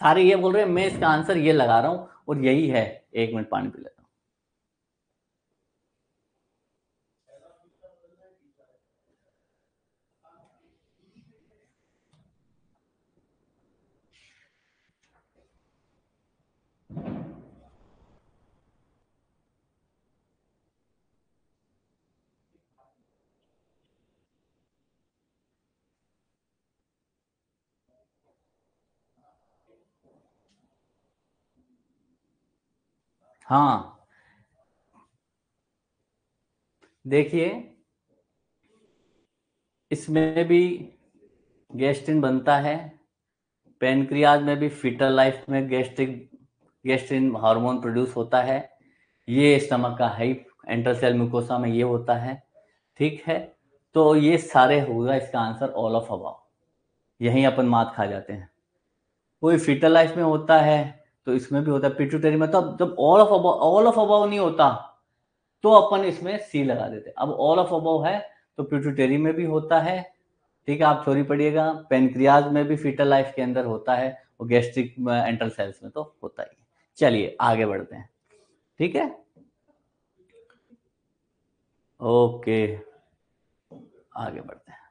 S1: सारे ये बोल रहे हैं, मैं इसका आंसर ये लगा रहा हूं और यही है। 1 मिनट पानी पी लेता हूं। हाँ देखिए, इसमें भी गैस्ट्रिन बनता है, पेनक्रियाज में भी फीटल लाइफ में गैस्ट्रिन हार्मोन प्रोड्यूस होता है, ये स्टमक का हाइप एंटरसेल म्यूकोसा में ये होता है। ठीक है, तो ये सारे होगा इसका आंसर ऑल ऑफ अबव। यहीं अपन मात खा जाते हैं। कोई फीटल लाइफ में होता है तो इसमें भी होता है, पिट्यूटरी में। तो जब ऑल ऑफ अबव नहीं होता तो अपन इसमें सी लगा देते। अब ऑल ऑफ अबव है तो पिट्यूटरी में भी होता है। ठीक है, आप थ्योरी पढ़िएगा, पेनक्रियाज में भी फीटल लाइफ के अंदर होता है, और गैस्ट्रिक एंटर सेल्स में तो होता ही है। चलिए आगे बढ़ते हैं। ठीक है, ओके, आगे बढ़ते हैं।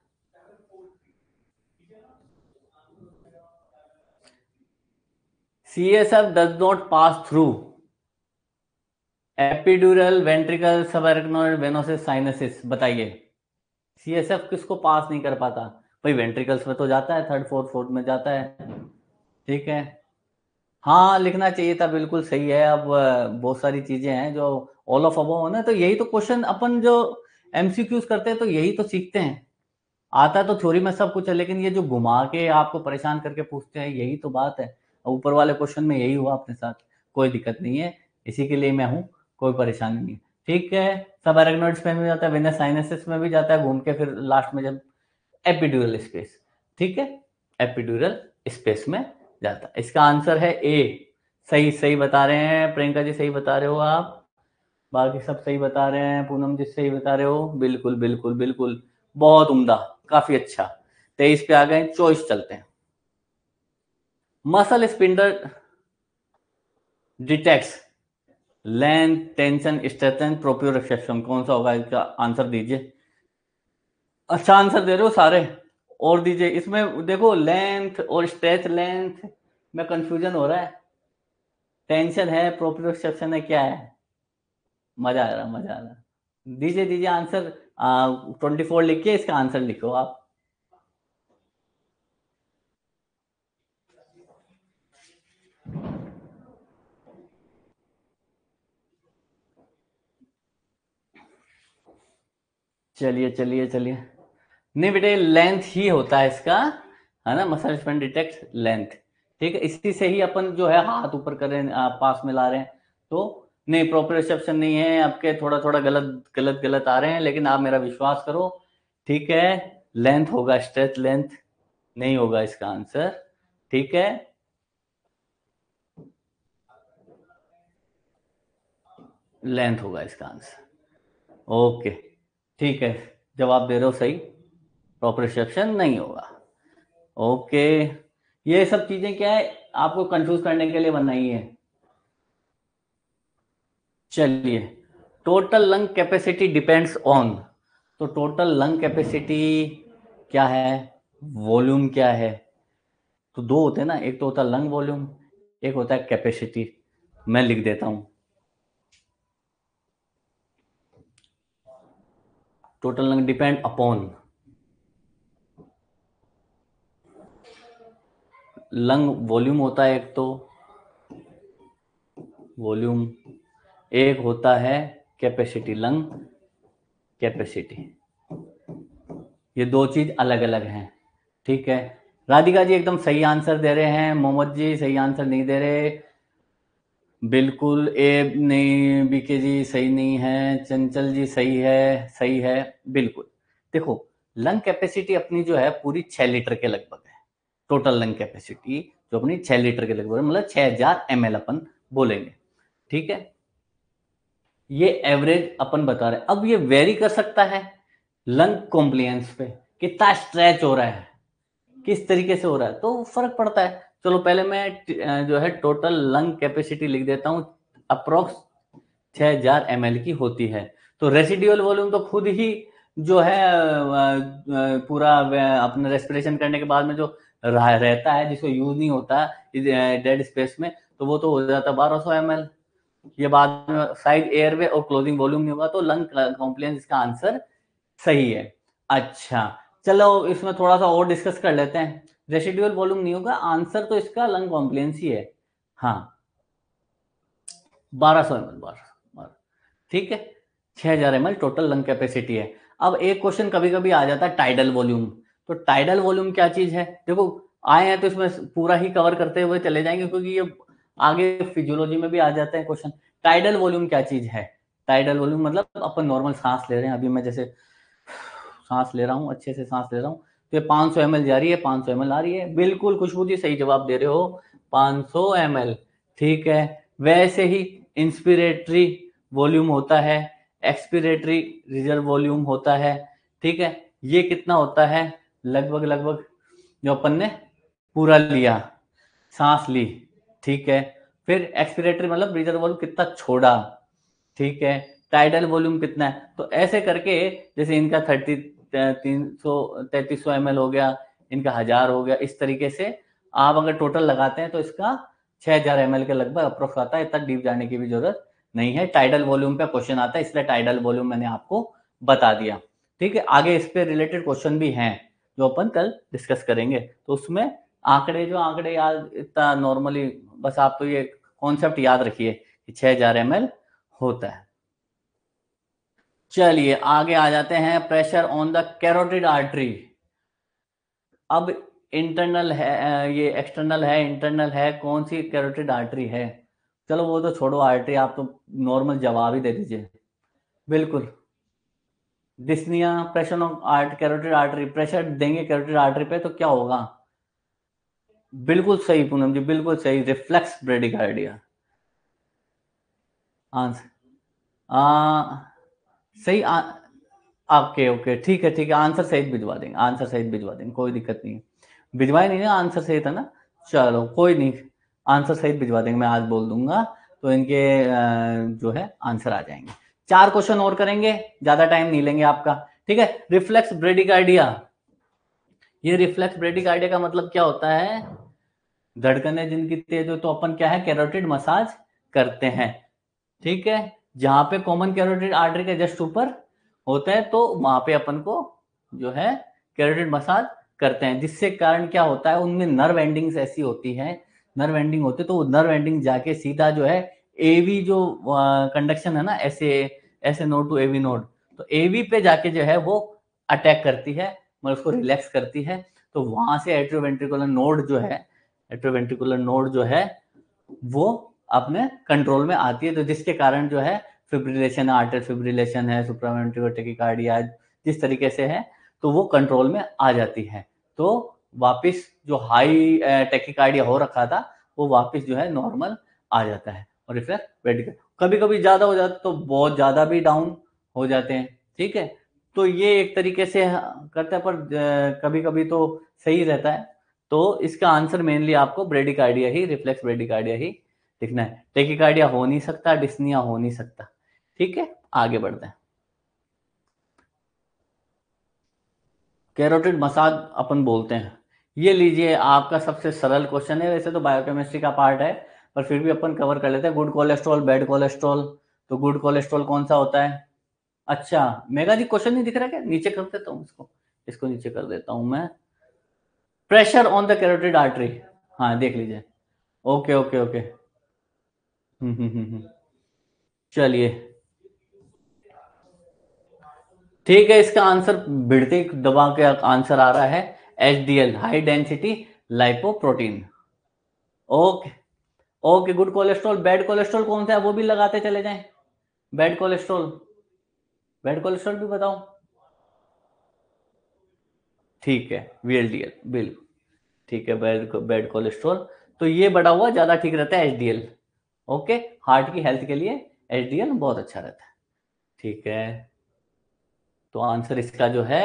S1: CSF does not pass through epidural, ventricle, subarachnoid, venous, sinuses. बताइए CSF किसको पास नहीं कर पाता? भाई वेंट्रिकल्स में तो जाता है, थर्ड फोर्थ फोर्थ में जाता है। ठीक है, हाँ लिखना चाहिए था, बिल्कुल सही है। अब बहुत सारी चीजें हैं जो ऑल ऑफ अबव होना, तो यही तो क्वेश्चन अपन जो MCQs करते हैं तो यही तो सीखते हैं। आता है तो थ्योरी में सब कुछ है, लेकिन ये जो घुमा के आपको परेशान करके पूछते हैं, यही तो बात है। ऊपर वाले क्वेश्चन में यही हुआ अपने साथ। कोई दिक्कत नहीं है, इसी के लिए मैं हूँ, कोई परेशानी नहीं है। ठीक है, सब एरेक्नोइड्स में भी जाता है, वेनस साइनसिस में भी जाता है, घूम के फिर लास्ट में जब एपिड्यूरल स्पेस। ठीक है, एपिड्यूरल स्पेस में जाता है। इसका आंसर है ए। सही सही बता रहे हैं प्रियंका जी, सही बता रहे हो आप, बाकी सब सही बता रहे हैं, पूनम जी सही बता रहे हो, बिल्कुल बिल्कुल बिल्कुल, बहुत उम्दा, काफी अच्छा। 23 पे आ गए, 24 चलते हैं। Muscle spindle detects length, tension, strength, proprioception. कौन सा होगा इसका आंसर दीजिए। अच्छा आंसर दे रहे हो सारे, और दीजिए। इसमें देखो लेंथ और स्ट्रेच लेंथ में कंफ्यूजन हो रहा है। टेंशन है, प्रोप्रियोसेप्शन है, क्या है? मजा आ रहा, मजा आ रहा। दीजिए दीजिए आंसर। 24 लिख के इसका आंसर लिखो आप। चलिए चलिए चलिए, नहीं बेटे लेंथ ही होता है इसका, है ना, मसल स्पेन डिटेक्ट लेंथ। ठीक है, इसी से ही अपन जो है हाथ ऊपर कर रहे हैं, पास में ला रहे हैं। तो नहीं, प्रॉपर रिसेप्शन नहीं है आपके, थोड़ा थोड़ा गलत गलत गलत आ रहे हैं, लेकिन आप मेरा विश्वास करो। ठीक है, लेंथ होगा, स्ट्रेच लेंथ नहीं होगा इसका आंसर। ठीक है, लेंथ होगा इसका आंसर। ओके, ठीक है, जवाब दे रहे हो सही, प्रॉपर रिसेप्शन नहीं होगा। ओके, ये सब चीजें क्या है, आपको कंफ्यूज करने के लिए बनाई है। चलिए, total lung capacity depends on, तो टोटल लंग कैपेसिटी क्या है, वॉल्यूम क्या है? तो दो होते हैं ना, एक तो होता है लंग वॉल्यूम, एक होता है कैपेसिटी। मैं लिख देता हूं, total lung depend upon lung volume होता है एक तो, वॉल्यूम, एक होता है कैपेसिटी, लंग कैपेसिटी। ये दो चीज अलग अलग हैं। ठीक है, राधिका जी एकदम सही आंसर दे रहे हैं, मोहम्मद जी सही आंसर नहीं दे रहे, बिल्कुल ए नहीं, बीके जी सही नहीं है, चंचल जी सही है, सही है बिल्कुल। देखो, लंग कैपेसिटी अपनी जो है पूरी 6 लीटर के लगभग है। टोटल लंग कैपेसिटी जो अपनी 6 लीटर के लगभग है, मतलब 6000 ml अपन बोलेंगे। ठीक है, ये एवरेज अपन बता रहे हैं। अब ये वेरी कर सकता है लंग कॉम्प्लियंस पे, कितना स्ट्रेच हो रहा है, किस तरीके से हो रहा है, तो फर्क पड़ता है। चलो पहले मैं जो है टोटल लंग कैपेसिटी लिख देता हूँ, अप्रोक्स 6000 ml की होती है। तो रेसिडुअल वॉल्यूम तो खुद ही जो है पूरा अपने रेस्पिरेशन करने के बाद में जो रहता है, जिसको यूज नहीं होता डेड स्पेस में, तो वो तो हो जाता है 1200 ml। ये बाद में साइड एयरवे और क्लोजिंग वॉल्यूम नहीं होगा, तो लंग कॉम्प्लियंस इसका आंसर सही है। अच्छा चलो इसमें थोड़ा सा और डिस्कस कर लेते हैं। रेसिडुअल वॉल्यूम नहीं होगा, आंसर तो इसका लंग कॉम्प्लियंस ही है। हाँ 1200 ml, ठीक है, 6000 ml टोटल लंग कैपेसिटी है। अब एक क्वेश्चन कभी कभी आ जाता है टाइडल वॉल्यूम। तो टाइडल वॉल्यूम क्या चीज है, देखो आए हैं तो इसमें पूरा ही कवर करते हुए चले जाएंगे, क्योंकि ये आगे फिजियोलॉजी में भी आ जाते हैं क्वेश्चन। टाइडल वॉल्यूम क्या चीज है, टाइडल वॉल्यूम मतलब अपन नॉर्मल सांस ले रहे हैं, अभी मैं जैसे सांस ले रहा हूँ, अच्छे से सांस ले रहा हूँ, तो ये 500 ml जा रही है, 500 ml आ रही है, बिल्कुल खुशबू जी सही जवाब दे रहे हो, 500 ml, ठीक है। वैसे ही इंस्पिरेटरी वॉल्यूम होता है, एक्सपिरेटरी रिजर्व वॉल्यूम होता है, ठीक है। ये कितना होता है, लगभग लगभग जो अपन ने पूरा लिया, सांस ली, ठीक है। फिर एक्सपिरेटरी मतलब रिजर्व वॉल्यूम कितना छोड़ा, ठीक है। टाइडल वॉल्यूम कितना है, तो ऐसे करके जैसे इनका 3300 ml हो गया, इनका 1000 हो गया, इस तरीके से आप अगर टोटल लगाते हैं तो इसका 6000 ml के लगभग अप्रोक्स आता है। इतना डीप जाने की भी जरूरत नहीं है, टाइडल वॉल्यूम पे क्वेश्चन आता है, इसलिए टाइडल वॉल्यूम मैंने आपको बता दिया, ठीक है। आगे इस पे रिलेटेड क्वेश्चन भी हैं जो अपन कल डिस्कस करेंगे, तो उसमें आंकड़े याद इतना नॉर्मली, बस आप तो ये कॉन्सेप्ट याद रखिए कि 6000 ml होता है। चलिए आगे आ जाते हैं, pressure on the carotid artery. अब इंटरनल है ये एक्सटर्नल है, इंटरनल है, कौन सी कैरोटिड आर्टरी है, चलो वो तो छोड़ो, आर्टरी आप तो नॉर्मल जवाब ही दे दीजिए। बिल्कुल, dyspnoea, pressure on art carotid artery, pressure देंगे कैरोटिड आर्टरी पे तो क्या होगा, बिल्कुल सही पूनम जी, बिल्कुल सही, रिफ्लेक्स ब्रेडिकार्डिया आंसर। सही ओके ओके, ठीक है, आंसर सहित भिजवा देंगे, आंसर सहित भिजवा देंगे, कोई दिक्कत नहीं है। भिजवाए नहीं ना, आंसर सहित है ना, चलो कोई नहीं, आंसर सहित भिजवा देंगे, मैं आज बोल दूंगा तो इनके जो है आंसर आ जाएंगे। 4 क्वेश्चन और करेंगे, ज्यादा टाइम नहीं लेंगे आपका, ठीक है। रिफ्लेक्स ब्रेडिकार्डिया, ये रिफ्लेक्स ब्रेडिकार्डिया का मतलब क्या होता है, धड़कनें जिनकी तेज हो तो अपन क्या है, कैरोटिड मसाज करते हैं, ठीक है। जहां पे कॉमन कैरोटिड आर्टरी के जस्ट ऊपर होते हैं तो वहां पे अपन को जो है कैरोटिड मसाज करते हैं, जिससे कारण क्या होता है, उनमें नर्व एंडिंग्स ऐसी होती है, नर्व एंडिंग होते तो नर्व एंडिंग जाके सीधा जो है एवी जो कंडक्शन है ना, ऐसे ऐसे नोड टू एवी नोड, तो एवी पे जाके जो है वो अटैक करती है, मतलब उसको रिलैक्स करती है, तो वहां से एट्रियोवेंट्रिकुलर नोड जो है, एट्रियोवेंट्रिकुलर नोड जो है वो अपने कंट्रोल में आती है, तो जिसके कारण जो है फिब्रिलेशन, आर्टर फिब्रिलेशन है, सुप्रावेंट्रिकुलर टैकीकार्डिया जिस तरीके से है, तो वो कंट्रोल में आ जाती है, तो वापस जो हाई टैकीकार्डिया हो रखा था वो वापस जो है नॉर्मल आ जाता है, और रिफ्लेक्स वेटिकल कभी कभी ज्यादा हो जाता तो बहुत ज्यादा भी डाउन हो जाते हैं, ठीक है। तो ये एक तरीके से करता है, पर कभी कभी तो सही रहता है, तो इसका आंसर मेनली आपको ब्रेडिकार्डिया ही, रिफ्लेक्स ब्रेडिकार्डिया ही लिखना है, टेकिकार्डिया हो नहीं सकता, डिस्निया हो नहीं सकता, ठीक है। आगे बढ़ते हैं, कैरोटिड मसाज अपन बोलते हैं, ये लीजिए आपका सबसे सरल क्वेश्चन है, वैसे तो बायोकेमिस्ट्री का पार्ट है, पर फिर भी अपन कवर कर लेते हैं। गुड कोलेस्ट्रॉल, बैड कोलेस्ट्रॉल, तो गुड कोलेस्ट्रॉल कौन सा होता है, अच्छा मेगा जी क्वेश्चन नहीं दिख रहा क्या, नीचे कर देता हूँ इसको, इसको नीचे कर देता हूँ मैं, pressure on the carotid artery, हाँ देख लीजिए, ओके ओके ओके, चलिए ठीक है, इसका आंसर भिड़ते दबा के आंसर आ रहा है HDL, high density lipoprotein, okay okay. Good cholesterol, bad cholesterol कौन सा है वो भी लगाते चले जाएं, बैड कोलेस्ट्रॉल, बैड कोलेस्ट्रॉल भी बताओ, ठीक है VLDL, बिल्कुल ठीक है, बैड बैड कोलेस्ट्रॉल, तो ये बढ़ा हुआ ज्यादा ठीक रहता है HDL, ओके। हार्ट की हेल्थ के लिए HDL बहुत अच्छा रहता है। ठीक है, तो आंसर इसका जो है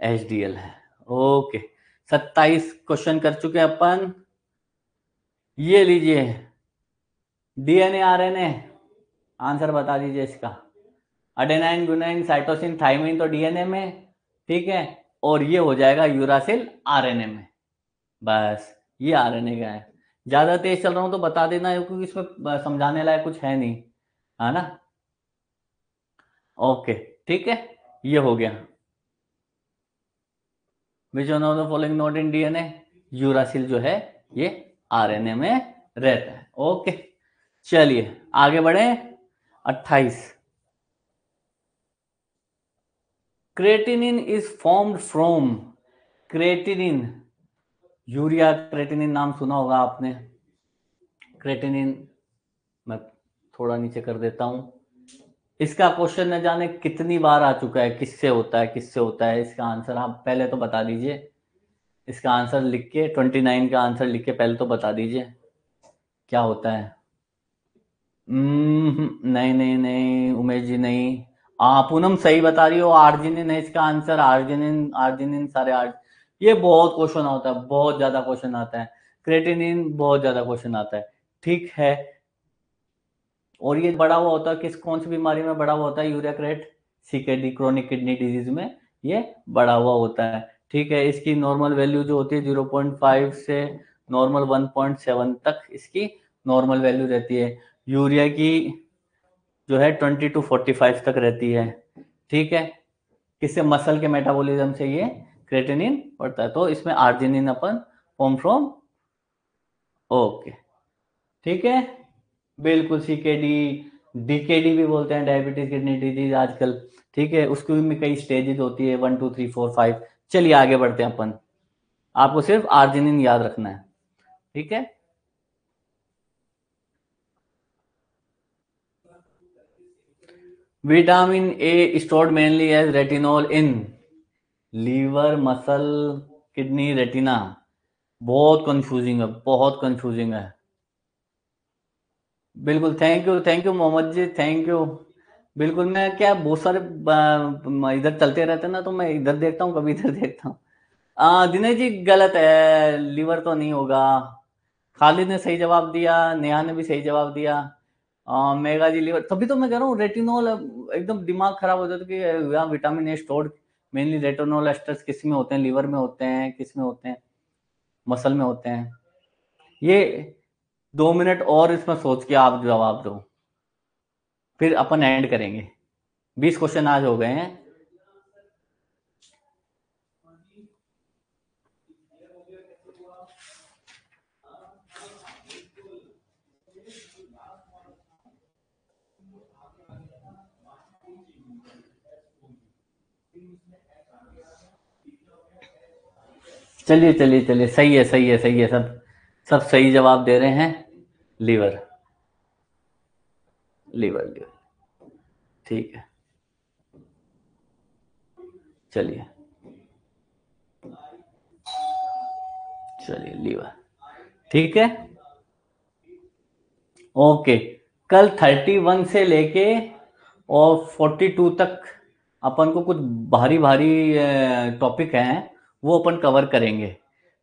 S1: HDL है। ओके, 27 क्वेश्चन कर चुके हैं अपन। ये लीजिए, DNA RNA, आंसर बता दीजिए इसका। अडेनाइन, गुनाइन, साइटोसिन, थाइमिन तो डीएनए में, ठीक है, और ये हो जाएगा यूरासिल आरएनए में। बस ये आरएनए का है। ज्यादा तेज चल रहा हूं तो बता देना, क्योंकि इसमें समझाने लायक कुछ है नहीं, है ना। ओके, ठीक है, ये हो गया। Which one of the following note in DNA, uracil जो है ये आरएनए में रहता है। ओके, चलिए आगे बढ़े। 28, creatinine is formed from, creatinine, urea creatinine नाम सुना होगा आपने। क्रेटिनिन, मैं थोड़ा नीचे कर देता हूं। इसका क्वेश्चन न जाने कितनी बार आ चुका है, किससे होता है, किससे होता है। इसका आंसर आप पहले तो बता दीजिए। इसका आंसर लिख के, 29 का आंसर लिख के पहले तो बता दीजिए क्या होता है। नहीं नहीं नहीं उमेश जी, नहीं। पूनम सही बता रही हो, आर्जिनिन है इसका आंसर। आर्जिनिन, आर्जिनिन, सारे आर्ज, ये बहुत क्वेश्चन आता है, बहुत ज्यादा क्वेश्चन आता है। क्रेटिनिन बहुत ज्यादा क्वेश्चन आता है, ठीक है। और ये बढ़ा हुआ होता है किस, कौन सी बीमारी में बढ़ा हुआ होता है urea crate? CKD, chronic kidney disease में ये बढ़ा हुआ होता है, ठीक है। इसकी नॉर्मल वैल्यू जो होती है 0.5 से नॉर्मल 1.7 तक इसकी नॉर्मल वैल्यू रहती है। यूरिया की जो है 20 to 45 तक रहती है, ठीक है। किससे? मसल के मेटाबॉलिज्म से ये क्रेटिनिन बढ़ता है। तो इसमें arginine upon form from, okay, ठीक है, बिल्कुल। CKD, DKD भी बोलते हैं, डायबिटीज किडनी डिजीज आजकल, ठीक है। उसकी में कई स्टेजेस होती है, 1 2 3 4 5। चलिए आगे बढ़ते हैं अपन, आपको सिर्फ आर्जिनिन याद रखना है, ठीक है। Vitamin A stored mainly as retinol in liver, muscle, kidney, retina. बहुत कंफ्यूजिंग है, बहुत कंफ्यूजिंग है। बिल्कुल, thank you Mohammad ji, thank you. बिल्कुल, मैं क्या बहुत सारे इधर चलते रहते हैं ना, तो मैं इधर देखता हूँ, कभी इधर देखता हूँ। दिनेश जी गलत है, लीवर तो नहीं होगा। खालिद ने सही जवाब दिया, नेहा ने भी सही जवाब दिया। मेगा जी लीवर, तभी तो मैं कह रहा हूँ रेटिनॉल। एकदम दिमाग खराब हो जाता है कि यहाँ vitamin A stored mainly retinol asters किस में होते हैं, लीवर में होते हैं, किस में होते हैं, मसल में होते हैं। ये 2 मिनट और इसमें सोच के आप जवाब दो, फिर अपन एंड करेंगे। 20 क्वेश्चन आज हो गए हैं। चलिए चलिए चलिए, सही है, सही है, सही है, सब सब सही जवाब दे रहे हैं। लीवर, लीवर, लीवर, ठीक है। चलिए, चलिए लीवर, ठीक है। ओके, कल 31 से लेके और 42 तक अपन को कुछ भारी भारी टॉपिक हैं, वो अपन कवर करेंगे,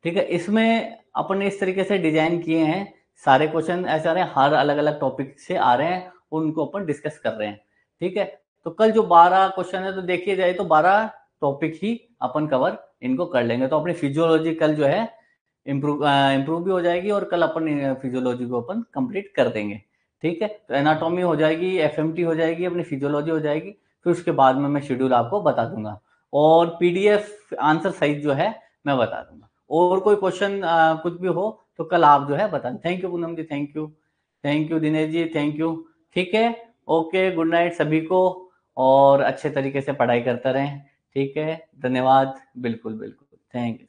S1: ठीक है। इसमें अपन ने इस तरीके से डिजाइन किए हैं, सारे क्वेश्चन ऐसे आ रहे हैं, हर अलग अलग टॉपिक से आ रहे हैं, उनको अपन डिस्कस कर रहे हैं, ठीक है। तो कल जो 12 क्वेश्चन है, तो देखिए जाए तो 12 टॉपिक ही अपन कवर इनको कर लेंगे। तो अपनी फिजियोलॉजी कल जो है इम्प्रूव भी हो जाएगी, और कल अपन फिजियोलॉजी को अपन कंप्लीट कर देंगे, ठीक है। तो एनाटॉमी हो जाएगी, FMT हो जाएगी, अपनी फिजियोलॉजी हो जाएगी। फिर उसके बाद में मैं शेड्यूल आपको बता दूंगा, और PDF आंसर सहित जो है मैं बता दूंगा। और कोई क्वेश्चन कुछ भी हो तो कल आप जो है बता। Thank you Poonam ji, thank you, thank you Dinesh ji, thank you, ठीक है। ओके, गुड नाइट सभी को, और अच्छे तरीके से पढ़ाई करते रहें, ठीक है। धन्यवाद, बिल्कुल बिल्कुल, थैंक यू।